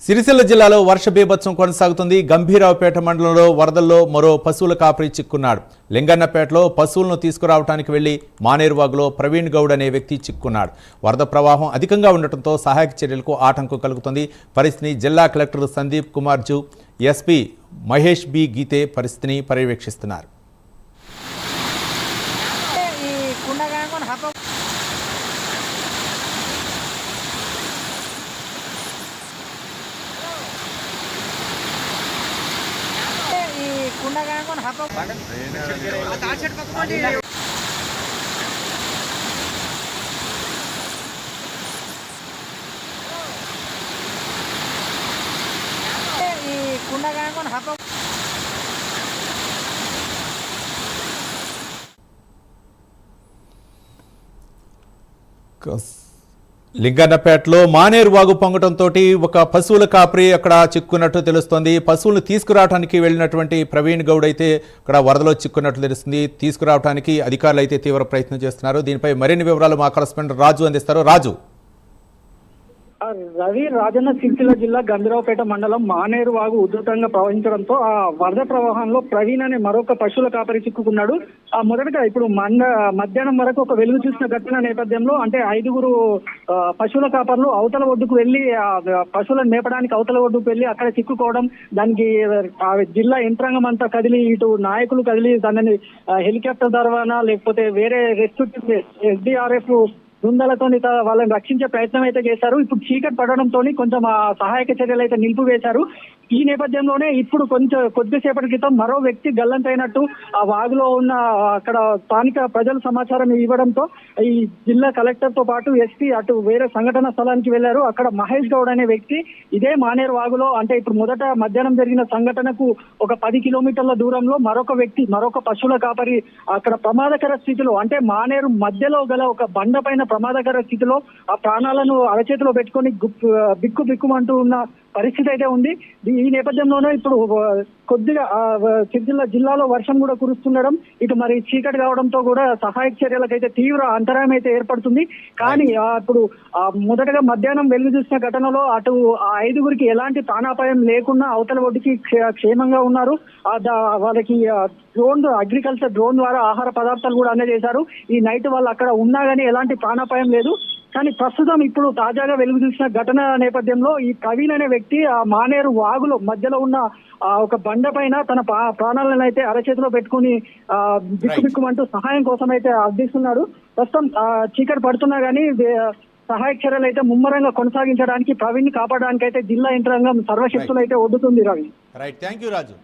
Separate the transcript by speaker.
Speaker 1: సిరిసిల్ల జిల్లాలో వర్ష బీభత్సం కొనసాగుతుంది. గంభీరావుపేట మండలంలో వరదల్లో మరో పశువుల కాపరి చిక్కున్నాడు. లింగన్నపేటలో పశువులను తీసుకురావడానికి వెళ్లి మానేరువాగులో ప్రవీణ్ గౌడ్ అనే వ్యక్తి చిక్కున్నాడు. వరద ప్రవాహం అధికంగా ఉండటంతో సహాయక చర్యలకు ఆటంకం కలుగుతుంది. పరిస్థితిని జిల్లా collector Sandeep Kumar Jha, SP Mahesh B Geete పరిస్థితిని పర్యవేక్షిస్తున్నారు. లింగన్నపేటలో మానేరువాగు పొంగటంతో ఒక పశువుల కాపరి అక్కడ చిక్కున్నట్టు తెలుస్తోంది. పశువులను తీసుకురావడానికి వెళ్ళినటువంటి ప్రవీణ్ గౌడ్ అయితే అక్కడ వరదలో చిక్కున్నట్లు తెలుస్తుంది. తీసుకురావడానికి అధికారులు అయితే తీవ్ర ప్రయత్నం చేస్తున్నారు. దీనిపై మరిన్ని వివరాలు మా కరెస్పాండెంట్ రాజు అందిస్తారు. రాజు.
Speaker 2: రవి, రాజన్న సిరిసిల్ల జిల్లా గంభీరావుపేట మండలం మానేరు వాగు ఉధృతంగా ప్రవహించడంతో ఆ వరద ప్రవాహంలో ప్రవీణ్ అనే మరొక పశువుల కాపరి చిక్కుకున్నాడు. మొదటగా ఇప్పుడు మధ్యాహ్నం వరకు ఒక వెలుగు చూసిన ఘటన నేపథ్యంలో అంటే 5 పశువుల కాపర్లు అవతల ఒడ్డుకు వెళ్లి పశువులను మేపడానికి అవతల ఒడ్డుకు వెళ్లి అక్కడ చిక్కుకోవడం, దానికి జిల్లా యంత్రాంగం అంతా కదిలి, ఇటు నాయకులు కదిలి దానిని హెలికాప్టర్ ద్వారా లేకపోతే వేరే రెస్క్యూ SDRF బృందాలతో వాళ్ళని రక్షించే ప్రయత్నం అయితే చేశారు. ఇప్పుడు చీకటి పడడంతో కొంచెం ఆ సహాయక చర్యలు అయితే నిలిపివేశారు. ఈ నేపథ్యంలోనే ఇప్పుడు కొద్దిసేపటి క్రితం మరో వ్యక్తి గల్లంతైనట్టు ఆ వాగులో ఉన్న అక్కడ స్థానిక ప్రజలు సమాచారం ఇవ్వడంతో ఈ జిల్లా కలెక్టర్ తో పాటు ఎస్పీ అటు వేరే సంఘటన స్థలానికి వెళ్లారు. అక్కడ మహేష్ గౌడ్ అనే వ్యక్తి ఇదే మానేరు వాగులో అంటే ఇప్పుడు మొదట మధ్యాహ్నం జరిగిన సంఘటనకు ఒక 10 కిలోమీటర్ల దూరంలో మరొక పశువుల కాపరి అక్కడ ప్రమాదకర స్థితిలో అంటే మానేరు మధ్యలో గల ఒక బండ పైన ప్రమాదకర స్థితిలో ఆ ప్రాణాలను అరచేతిలో పెట్టుకొని బిక్కుమంటూ ఉన్న పరిస్థితి అయితే ఉంది. ఈ నేపథ్యంలోనే ఇప్పుడు కొద్దిగా సిరిసిల్ల జిల్లాలో వర్షం కూడా కురుస్తుండడం, ఇటు మరి చీకటి కావడంతో కూడా సహాయక చర్యలకైతే తీవ్ర అంతరాయం అయితే ఏర్పడుతుంది. కానీ ఇప్పుడు మొదటగా మధ్యాహ్నం వెలుగు చూసిన ఘటనలో అటు 5గురికి ఎలాంటి ప్రాణాపాయం లేకుండా అవతల ఒడ్డుకి క్షేమంగా ఉన్నారు. వాళ్ళకి అగ్రికల్చర్ డ్రోన్ ద్వారా ఆహార పదార్థాలు కూడా అందజేశారు. ఈ నైట్ వాళ్ళు అక్కడ ఉన్నా కానీ ఎలాంటి ప్రాణాపాయం లేదు. కానీ ప్రస్తుతం ఇప్పుడు తాజాగా వెలుగు చూసిన ఘటన నేపథ్యంలో ఈ ప్రవీణ్ అనే వ్యక్తి ఆ మానేరు వాగులో మధ్యలో ఉన్న ఒక బండ పైన తన ప్రాణాలను అయితే అరచేతిలో పెట్టుకుని బిక్కుమంటూ సహాయం కోసం అయితే అర్థిస్తున్నాడు. ప్రస్తుతం చీకటి పడుతున్నా గానీ సహాయక చర్యలు అయితే ముమ్మరంగా కొనసాగించడానికి, ప్రవీణ్ ని కాపాడడానికి అయితే జిల్లా యంత్రాంగం సర్వశక్తులు అయితే ఒడ్డుతుంది. Ravi,
Speaker 1: right, thank you Raju.